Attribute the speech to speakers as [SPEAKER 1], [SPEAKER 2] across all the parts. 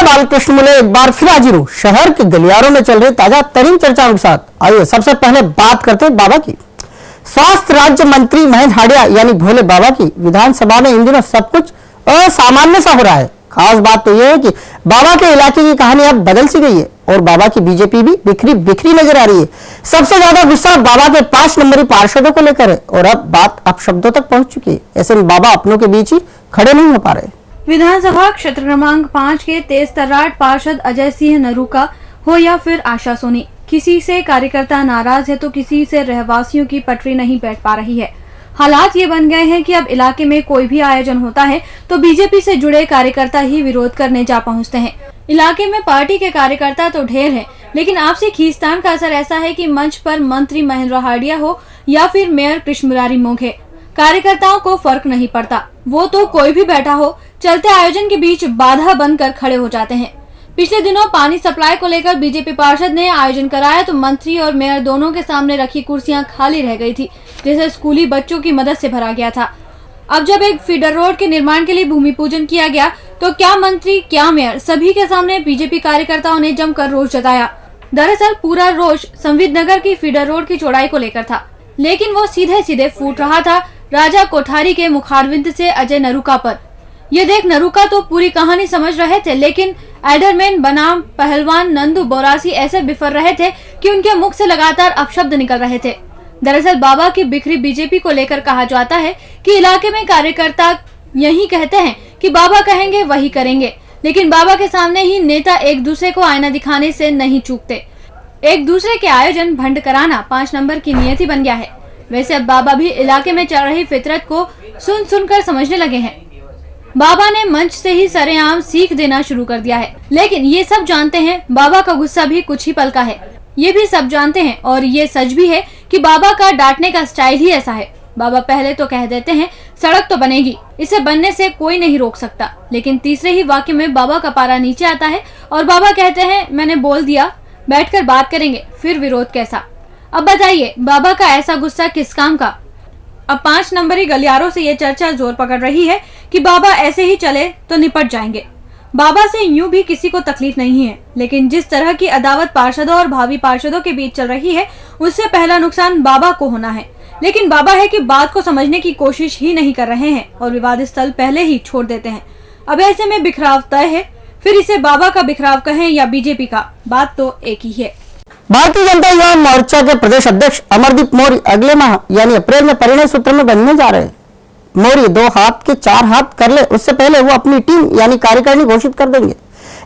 [SPEAKER 1] बालकृष्ण मुले एक बार फिर हाजिर हूं शहर के गलियारों में चल रही ताजा तरीन चर्चाओं के साथ। आइए सबसे पहले बात करते हैं बाबा की। स्वास्थ्य राज्य मंत्री महेंद्र हांडिया यानी भोले बाबा की विधानसभा में इन दिनों सब कुछ असामान्य सा हो रहा है। खास बात तो यह है कि बाबा के इलाके की कहानी अब बदल सी गई है और बाबा की बीजेपी भी बिखरी बिखरी नजर आ रही है। सबसे ज्यादा गुस्सा बाबा के 5 नंबरी पार्षदों को लेकर है और अब बात अपशब्दों तक पहुंच चुकी है। ऐसे में बाबा अपनों के बीच ही खड़े नहीं हो पा रहे।
[SPEAKER 2] विधानसभा क्षेत्र क्रमांक 5 के तेज तर्राट पार्षद अजय सिंह नरूका हो या फिर आशा सोनी, किसी से कार्यकर्ता नाराज है तो किसी से रहवासियों की पटरी नहीं बैठ पा रही है। हालात ये बन गए हैं कि अब इलाके में कोई भी आयोजन होता है तो बीजेपी से जुड़े कार्यकर्ता ही विरोध करने जा पहुंचते हैं। इलाके में पार्टी के कार्यकर्ता तो ढेर हैं, लेकिन आपसी खींचतान का असर ऐसा है कि मंच पर मंत्री महेंद्र हांडिया हो या फिर मेयर कृष्ण मुरारी मोघे, कार्यकर्ताओं को फर्क नहीं पड़ता। वो तो कोई भी बैठा हो, चलते आयोजन के बीच बाधा बनकर खड़े हो जाते हैं। पिछले दिनों पानी सप्लाई को लेकर बीजेपी पार्षद ने आयोजन कराया तो मंत्री और मेयर दोनों के सामने रखी कुर्सियां खाली रह गई थी, जिसे स्कूली बच्चों की मदद से भरा गया था। अब जब एक फीडर रोड के निर्माण के लिए भूमि पूजन किया गया तो क्या मंत्री क्या मेयर, सभी के सामने बीजेपी कार्यकर्ताओं ने जमकर रोष जताया। दरअसल पूरा रोष संविद नगर की फीडर रोड की चौड़ाई को लेकर था, लेकिन वो सीधे सीधे फूट रहा था राजा कोठारी के मुखारविंद से अजय नरूका पर। ये देख नरूका तो पूरी कहानी समझ रहे थे, लेकिन एडरमैन बनाम पहलवान नंदू बोरासी ऐसे बिफर रहे थे कि उनके मुख से लगातार अपशब्द निकल रहे थे। दरअसल बाबा की बिखरी बीजेपी को लेकर कहा जाता है कि इलाके में कार्यकर्ता यही कहते हैं कि बाबा कहेंगे वही करेंगे, लेकिन बाबा के सामने ही नेता एक दूसरे को आईना दिखाने से नहीं चूकते। एक दूसरे के आयोजन भंड कराना 5 नंबर की नियति बन गया है। वैसे अब बाबा भी इलाके में चल रही फितरत को सुनकर समझने लगे हैं। बाबा ने मंच से ही सरेआम सीख देना शुरू कर दिया है, लेकिन ये सब जानते हैं बाबा का गुस्सा भी कुछ ही पल का है। ये भी सब जानते हैं और ये सच भी है कि बाबा का डांटने का स्टाइल ही ऐसा है। बाबा पहले तो कह देते हैं सड़क तो बनेगी, इसे बनने से कोई नहीं रोक सकता, लेकिन तीसरे ही वाक्य में बाबा का पारा नीचे आता है और बाबा कहते हैं मैंने बोल दिया, बैठकर बात करेंगे, फिर विरोध कैसा। अब बताइए बाबा का ऐसा गुस्सा किस काम का। अब 5 नंबरी गलियारों से ये चर्चा जोर पकड़ रही है कि बाबा ऐसे ही चले तो निपट जाएंगे। बाबा से यूं भी किसी को तकलीफ नहीं है, लेकिन जिस तरह की अदावत पार्षदों और भावी पार्षदों के बीच चल रही है उससे पहला नुकसान बाबा को होना है। लेकिन बाबा है कि बात को समझने की कोशिश ही नहीं कर रहे हैं और विवाद स्थल पहले ही छोड़ देते हैं। अब ऐसे में बिखराव तय है, फिर इसे बाबा का बिखराव कहें या बीजेपी का, बात तो एक ही है।
[SPEAKER 1] भारतीय जनता युवा मोर्चा के प्रदेश अध्यक्ष अमरदीप मौर्य अगले माह यानी अप्रैल में परिणय सूत्र में बनने जा रहे हैं। मौर्य 2 हाथ के 4 हाथ कर ले उससे पहले वो अपनी टीम यानी कार्यकारिणी घोषित कर देंगे।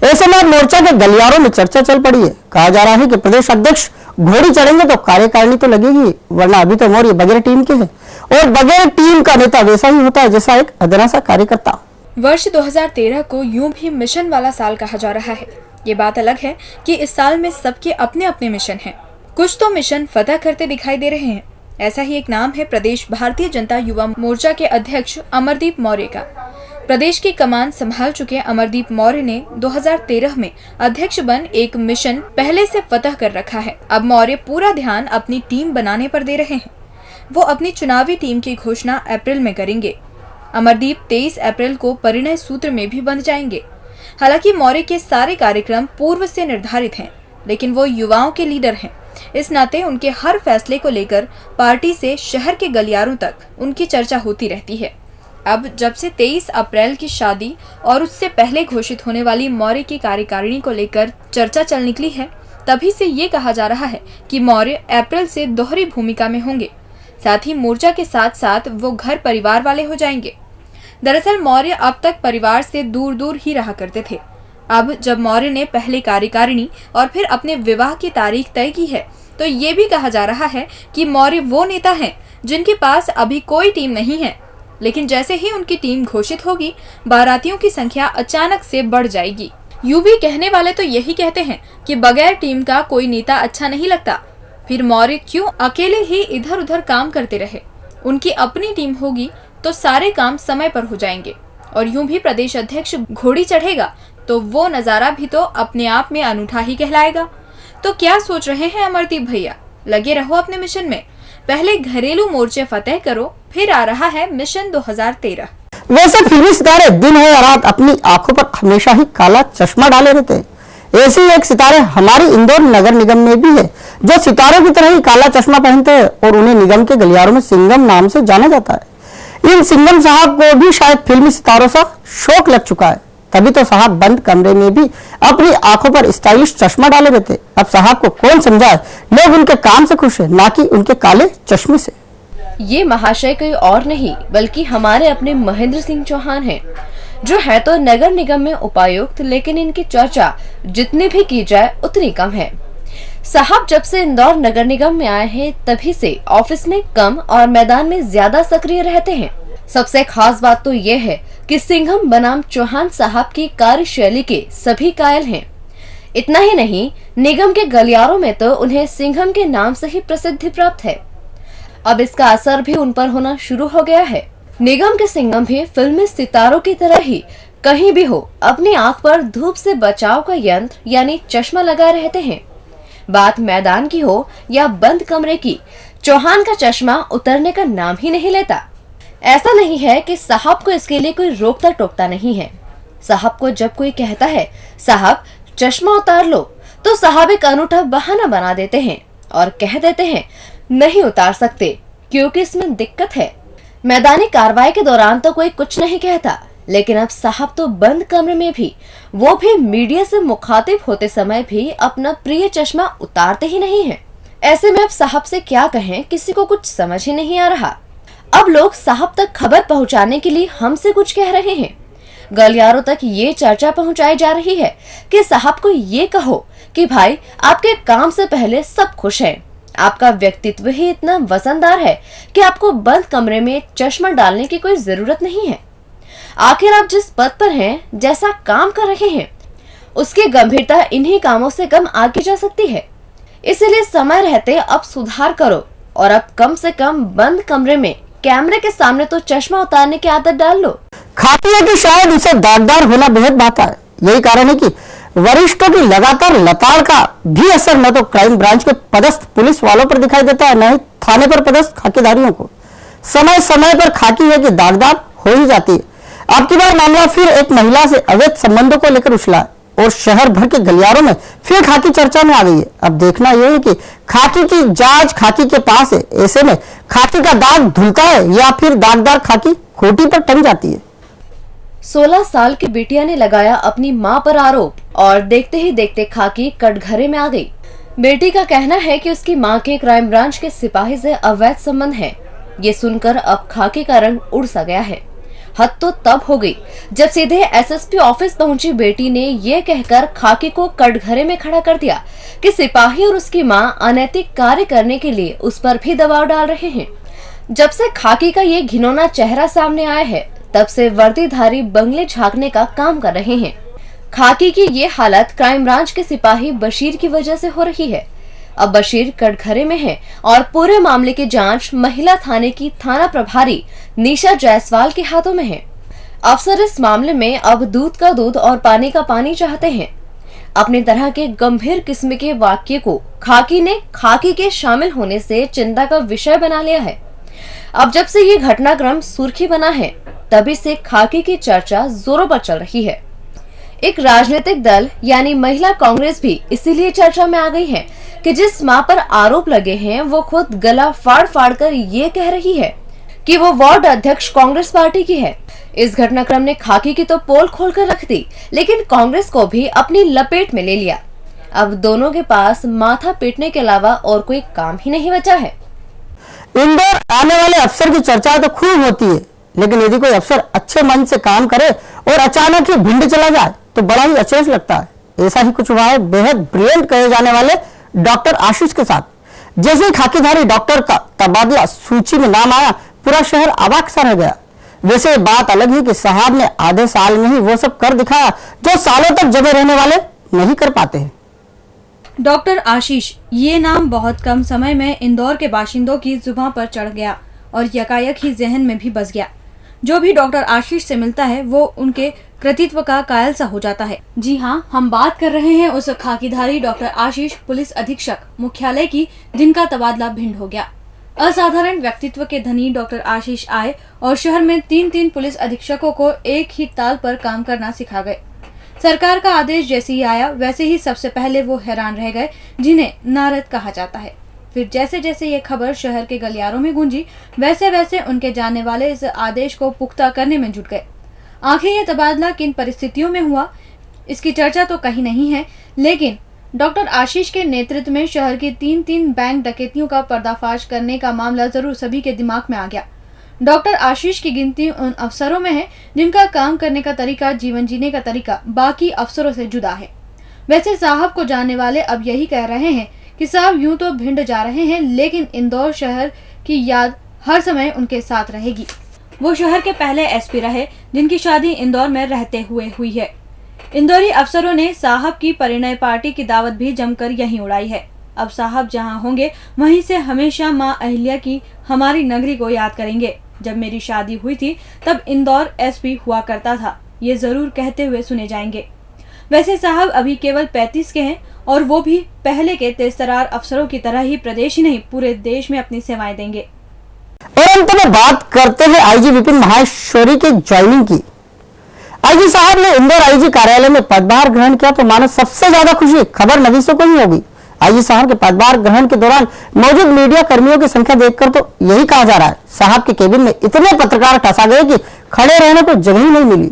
[SPEAKER 1] ऐसे में मोर्चा के गलियारों में चर्चा चल पड़ी है। कहा जा रहा है कि प्रदेश अध्यक्ष घोड़ी चढ़ेंगे तो कार्यकारिणी तो लगेगी, वरना अभी तो मौर्य बगैर टीम के है और बगैर टीम का नेता वैसा ही होता है जैसा एक अदना सा कार्यकर्ता।
[SPEAKER 3] वर्ष 2013 को यूं भी मिशन वाला साल कहा जा रहा है। ये बात अलग है कि इस साल में सबके अपने अपने मिशन हैं। कुछ तो मिशन फतह करते दिखाई दे रहे हैं। ऐसा ही एक नाम है प्रदेश भारतीय जनता युवा मोर्चा के अध्यक्ष अमरदीप मौर्य का। प्रदेश की कमान संभाल चुके अमरदीप मौर्य ने 2013 में अध्यक्ष बन एक मिशन पहले से फतह कर रखा है। अब मौर्य पूरा ध्यान अपनी टीम बनाने पर दे रहे हैं। वो अपनी चुनावी टीम की घोषणा अप्रैल में करेंगे। अमरदीप 23 अप्रैल को परिणय सूत्र में भी बंध जाएंगे। हालांकि मौर्य के सारे कार्यक्रम पूर्व से निर्धारित हैं, लेकिन वो युवाओं के लीडर हैं। इस नाते उनके हर फैसले को लेकर पार्टी से शहर के गलियारों तक उनकी चर्चा होती रहती है। अब जब से 23 अप्रैल की शादी और उससे पहले घोषित होने वाली मौर्य की कार्यकारिणी को लेकर चर्चा चल निकली है, तभी से ये कहा जा रहा है कि मौर्य अप्रैल से दोहरी भूमिका में होंगे। साथ ही मोर्चा के साथ साथ वो घर परिवार वाले हो जाएंगे। दरअसल मौर्य अब तक परिवार से दूर दूर ही रहा करते थे। अब जब मौर्य ने पहले कार्यकारिणी और फिर अपने विवाह की तारीख तय की है, तो ये भी कहा जा रहा है कि मौर्य वो नेता हैं जिनके पास अभी कोई टीम नहीं है, लेकिन जैसे ही उनकी टीम घोषित होगी, बारातियों की संख्या अचानक से बढ़ जाएगी। यूं भी कहने वाले तो यही कहते हैं कि बगैर टीम का कोई नेता अच्छा नहीं लगता। फिर मौर्य क्यों अकेले ही इधर उधर काम करते रहे। उनकी अपनी टीम होगी तो सारे काम समय पर हो जाएंगे। और यूं भी प्रदेश अध्यक्ष घोड़ी चढ़ेगा तो वो नजारा भी तो अपने आप में अनूठा ही कहलाएगा। तो क्या सोच रहे हैं अमरदीप भैया? लगे रहो अपने मिशन में। पहले घरेलू मोर्चे फतेह करो, फिर आ रहा है मिशन 2013।
[SPEAKER 1] वैसे फिल्मी सितारे दिन हो या रात अपनी आंखों पर हमेशा ही काला चश्मा डाले रहते हैं। ऐसे ही एक सितारे हमारी इंदौर नगर निगम में भी है, जो सितारों की तरह ही काला चश्मा पहनते हैं और उन्हें निगम के गलियारों में सिंघम नाम से जाना जाता है। इन सिंघम साहब को भी शायद फिल्मी सितारों सा शौक लग चुका है, तभी तो साहब बंद कमरे में भी अपनी आंखों पर स्टाइलिश चश्मा डाले रहते। अब साहब को कौन समझाए, लोग उनके काम से खुश है, ना कि उनके काले चश्मे से।
[SPEAKER 4] ये महाशय कोई और नहीं बल्कि हमारे अपने महेंद्र सिंह चौहान हैं, जो है तो नगर निगम में उपायुक्त, लेकिन इनकी चर्चा जितनी भी की जाए उतनी कम है। साहब जब से इंदौर नगर निगम में आए हैं तभी से ऑफिस में कम और मैदान में ज्यादा सक्रिय रहते हैं। सबसे खास बात तो ये है कि सिंघम बनाम चौहान साहब की कार्यशैली के सभी कायल हैं। इतना ही नहीं, निगम के गलियारों में तो उन्हें सिंघम के नाम से ही प्रसिद्धि प्राप्त है। अब इसका असर भी उन पर होना शुरू हो गया है। निगम के सिंघम भी फिल्मी सितारों की तरह ही कहीं भी हो अपनी आंख पर धूप से बचाव का यंत्र यानी चश्मा लगाए रहते हैं। बात मैदान की हो या बंद कमरे की, चौहान का चश्मा उतरने का नाम ही नहीं लेता। ऐसा नहीं है कि साहब को इसके लिए कोई रोकता टोकता नहीं है। साहब को जब कोई कहता है साहब चश्मा उतार लो, तो साहब एक अनूठा बहाना बना देते हैं और कह देते हैं नहीं उतार सकते क्योंकि इसमें दिक्कत है। मैदानी कार्रवाई के दौरान तो कोई कुछ नहीं कहता, लेकिन अब साहब तो बंद कमरे में भी, वो भी मीडिया से मुखातिब होते समय भी अपना प्रिय चश्मा उतारते ही नहीं है। ऐसे में अब साहब से क्या कहें, किसी को कुछ समझ ही नहीं आ रहा। अब लोग साहब तक खबर पहुंचाने के लिए हमसे कुछ कह रहे हैं। गलियारों तक ये चर्चा पहुंचाई जा रही है कि साहब को ये कहो कि भाई आपके काम से पहले सब खुश हैं। आपका व्यक्तित्व ही इतना वजनदार है कि आपको बंद कमरे में चश्मा डालने की कोई जरूरत नहीं है। आखिर आप जिस पद पर हैं, जैसा काम कर रहे हैं, उसकी गंभीरता इन्हीं कामों से कम आकी जा सकती है। इसीलिए समय रहते अब सुधार करो और अब कम से कम बंद कमरे में कैमरे के सामने तो चश्मा उतारने की आदत डाल लो।
[SPEAKER 1] खाती है कि शायद उसे दागदार होना बेहद भाता है। यही कारण है कि वरिष्ठों की लगातार लताड़ का भी असर न तो क्राइम ब्रांच के पदस्थ पुलिस वालों पर दिखाई देता है, न ही थाने पर पदस्थ खाकीधारियों को। समय समय पर खाकी है कि दागदार हो ही जाती है। अब की बार मामला फिर एक महिला से अवैध संबंधों को लेकर उछला है और शहर भर के गलियारों में फिर खाकी चर्चा में आ गई है। अब देखना यह है कि खाकी की जांच खाकी के पास है। ऐसे में खाकी का दाग धुलता है या फिर दागदार खाकी खोटी पर टंग जाती है।
[SPEAKER 4] 16 साल की बिटिया ने लगाया अपनी मां पर आरोप और देखते ही देखते खाकी कटघरे में आ गई। बेटी का कहना है कि उसकी मां के क्राइम ब्रांच के सिपाही से अवैध संबंध है। ये सुनकर अब खाकी का रंग उड़ सा गया है। हद तो तब हो गई जब सीधे एसएसपी ऑफिस पहुंची बेटी ने ये कहकर खाकी को कटघरे में खड़ा कर दिया कि सिपाही और उसकी मां अनैतिक कार्य करने के लिए उस पर भी दबाव डाल रहे हैं। जब से खाकी का ये घिनौना चेहरा सामने आया है, तब से वर्दीधारी बंगले झांकने का काम कर रहे हैं। खाकी की ये हालत क्राइम ब्रांच के सिपाही बशीर की वजह से हो रही है। अब बशीर कटघरे में है और पूरे मामले की जांच महिला थाने की थाना प्रभारी निशा जायसवाल के हाथों में है। अफसर इस मामले में अब दूध का दूध और पानी का पानी चाहते हैं। अपनी तरह के गंभीर किस्म के वाक्य को खाकी ने खाकी के शामिल होने से चिंता का विषय बना लिया है। अब जब से ये घटनाक्रम सुर्खी बना है, तभी से खाकी की चर्चा जोरों पर चल रही है। एक राजनीतिक दल यानी महिला कांग्रेस भी इसीलिए चर्चा में आ गई है कि जिस मां पर आरोप लगे हैं वो खुद गला फाड़ फाड़ कर ये कह रही है कि वो वार्ड अध्यक्ष कांग्रेस पार्टी की है। इस घटनाक्रम ने खाकी की तो पोल खोलकर रख दी, लेकिन कांग्रेस को भी अपनी लपेट में ले लिया। अब दोनों के पास माथा पीटने के अलावा और कोई काम ही नहीं बचा है।
[SPEAKER 1] इंदौर आने वाले अफसर की चर्चा तो खूब होती है, लेकिन यदि कोई अफसर अच्छे मन से काम करे और अचानक ही भिंड चला जाए तो बड़ा ही अचरज लगता है। ऐसा ही कुछ हुआ है बेहद ब्रिलियंट कहे जाने वाले डॉक्टर आशीष के साथ। जैसे ही खाकीधारी डॉक्टर का तबादला सूची में नाम आया, पूरा शहर अवाक सा रह गया। वैसे बात अलग है कि साहब ने आधे साल में ही वो सब कर दिखाया जो सालों तक जमे रहने वाले नहीं कर पाते हैं।
[SPEAKER 2] डॉक्टर आशीष, ये नाम बहुत कम समय में इंदौर के बाशिंदों की जुबान पर चढ़ गया और यकायक ही जहन में भी बस गया। जो भी डॉक्टर आशीष से मिलता है वो उनके कृतित्व का कायल सा हो जाता है। जी हाँ, हम बात कर रहे हैं उस खाकीधारी डॉक्टर आशीष पुलिस अधीक्षक मुख्यालय की, जिनका तबादला भिंड हो गया। असाधारण व्यक्तित्व के धनी डॉक्टर आशीष आए और शहर में 3-3 पुलिस अधीक्षकों को एक ही ताल पर काम करना सिखा गए। सरकार का आदेश जैसे ही आया वैसे ही सबसे पहले वो हैरान रह गए, जिन्हें नारद कहा जाता है। फिर जैसे जैसे ये खबर शहर के गलियारों में गूंजी, वैसे वैसे उनके जानने वाले इस आदेश को पुख्ता करने में जुट गए। आखिर ये तबादला किन परिस्थितियों में हुआ, इसकी चर्चा तो कहीं नहीं है, लेकिन डॉक्टर आशीष के नेतृत्व में शहर की 3-3 बैंक डकैतियों का पर्दाफाश करने का मामला जरूर सभी के दिमाग में आ गया। डॉक्टर आशीष की गिनती उन अफसरों में है जिनका काम करने का तरीका, जीवन जीने का तरीका बाकी अफसरों से जुदा है। वैसे साहब को जानने वाले अब यही कह रहे हैं कि साहब यूं तो भिंड जा रहे हैं, लेकिन इंदौर शहर की याद हर समय उनके साथ रहेगी। वो शहर के पहले एसपी रहे जिनकी शादी इंदौर में रहते हुए हुई है। इंदौरी अफसरों ने साहब की परिणय पार्टी की दावत भी जमकर यहीं उड़ाई है। अब साहब जहां होंगे वहीं से हमेशा मां अहिल्या की हमारी नगरी को याद करेंगे। जब मेरी शादी हुई थी तब इंदौर एसपी हुआ करता था, ये जरूर कहते हुए सुने जाएंगे। वैसे साहब अभी केवल 35 के हैं और वो भी पहले के तेजतर्रार अफसरों की तरह ही प्रदेश ही नहीं पूरे देश में अपनी सेवाएं देंगे।
[SPEAKER 1] और अंत में बात करते हैं आईजी विपिन माहेश्वरी के ज्वाइनिंग की। आईजी साहब ने इंदौर आईजी कार्यालय में पदभार ग्रहण किया तो मानो सबसे ज्यादा खुशी खबर नवीसों को ही होगी। आईजी साहब के पदभार ग्रहण के दौरान मौजूद मीडिया कर्मियों की संख्या देखकर तो यही कहा जा रहा है, साहब के केबिन में इतने पत्रकार टसा गए कि खड़े रहने को जगह ही नहीं मिली।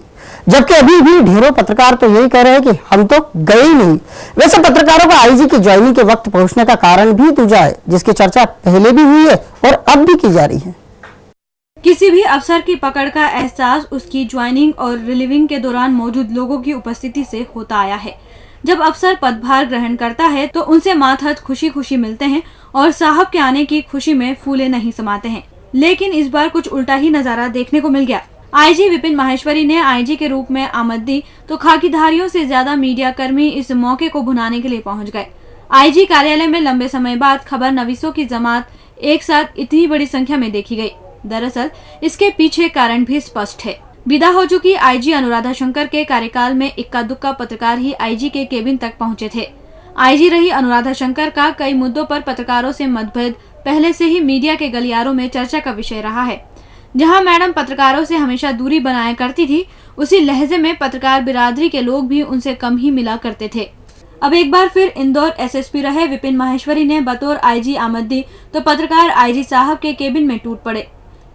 [SPEAKER 1] जबकि अभी भी ढेरों पत्रकार तो यही कह रहे हैं कि हम तो गए ही नहीं। वैसे पत्रकारों को आईजी की ज्वाइनिंग के वक्त पहुंचने का कारण भी दूजा है, जिसकी चर्चा पहले भी हुई है और अब भी की जा रही है।
[SPEAKER 2] किसी भी अफसर की पकड़ का एहसास उसकी ज्वाइनिंग और रिलीविंग के दौरान मौजूद लोगों की उपस्थिति से होता आया है। जब अफसर पदभार ग्रहण करता है तो उनसे मातहत खुशी खुशी मिलते हैं और साहब के आने की खुशी में फूले नहीं समाते हैं। लेकिन इस बार कुछ उल्टा ही नजारा देखने को मिल गया। आईजी विपिन माहेश्वरी ने आईजी के रूप में आमद दी तो खाकीधारियों से ज्यादा मीडिया कर्मी इस मौके को भुनाने के लिए पहुंच गए। आईजी कार्यालय में लंबे समय बाद खबर नवीसों की जमात एक साथ इतनी बड़ी संख्या में देखी गई। दरअसल इसके पीछे कारण भी स्पष्ट है। विदा हो चुकी आईजी अनुराधा शंकर के कार्यकाल में इक्का दुक्का पत्रकार ही आईजी के केबिन तक पहुंचे थे। आईजी रही अनुराधा शंकर का कई मुद्दों पर पत्रकारों से मतभेद पहले से ही मीडिया के गलियारों में चर्चा का विषय रहा है। जहां मैडम पत्रकारों से हमेशा दूरी बनाया करती थी, उसी लहजे में पत्रकार बिरादरी के लोग भी उनसे कम ही मिला करते थे। अब एक बार फिर इंदौर एसएसपी रहे विपिन माहेश्वरी ने बतौर आईजी आमद दी तो पत्रकार आईजी साहब के केबिन में टूट पड़े।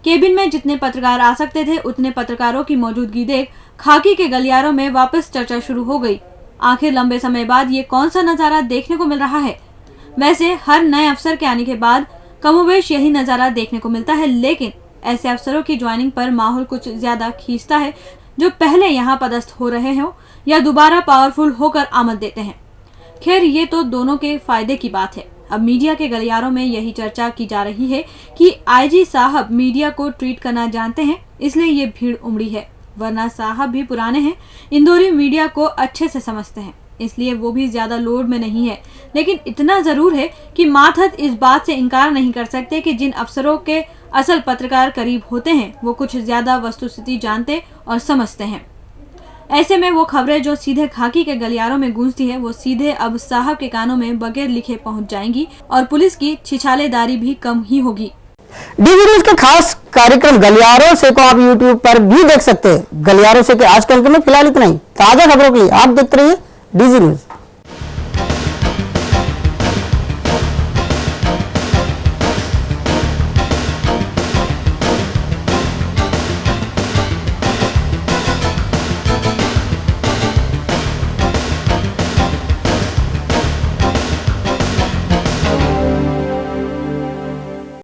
[SPEAKER 2] केबिन में जितने पत्रकार आ सकते थे उतने पत्रकारों की मौजूदगी देख खाकी के गलियारों में वापस चर्चा शुरू हो गई। आखिर लंबे समय बाद ये कौन सा नजारा देखने को मिल रहा है? वैसे हर नए अफसर के आने के बाद कमोबेश यही नजारा देखने को मिलता है, लेकिन ऐसे अफसरों की ज्वाइनिंग पर माहौल कुछ ज्यादा खींचता है जो पहले यहाँ पदस्थ हो रहे हो या दोबारा पावरफुल होकर आमद देते हैं। खैर ये तो दोनों के फायदे की बात है। अब मीडिया के गलियारों में यही चर्चा की जा रही है कि आईजी साहब मीडिया को ट्रीट करना जानते हैं, इसलिए ये भीड़ उमड़ी है। वरना साहब भी पुराने हैं, इंदौरी मीडिया को अच्छे से समझते हैं, इसलिए वो भी ज्यादा लोड में नहीं है। लेकिन इतना जरूर है कि मातहत इस बात से इनकार नहीं कर सकते कि जिन अफसरों के असल पत्रकार करीब होते हैं वो कुछ ज्यादा वस्तुस्थिति जानते और समझते हैं। ऐसे में वो खबरें जो सीधे खाकी के गलियारों में गूंजती है वो सीधे अब साहब के कानों में बगैर लिखे पहुंच जाएंगी और पुलिस की छिछालेदारी भी कम ही होगी।
[SPEAKER 1] डीजी न्यूज के खास कार्यक्रम गलियारों से को आप यूट्यूब पर भी देख सकते हैं। गलियारों से के आज के अंक में फिलहाल इतना ही। ताजा खबरों के लिए आप देखते रहिए डीजी न्यूज।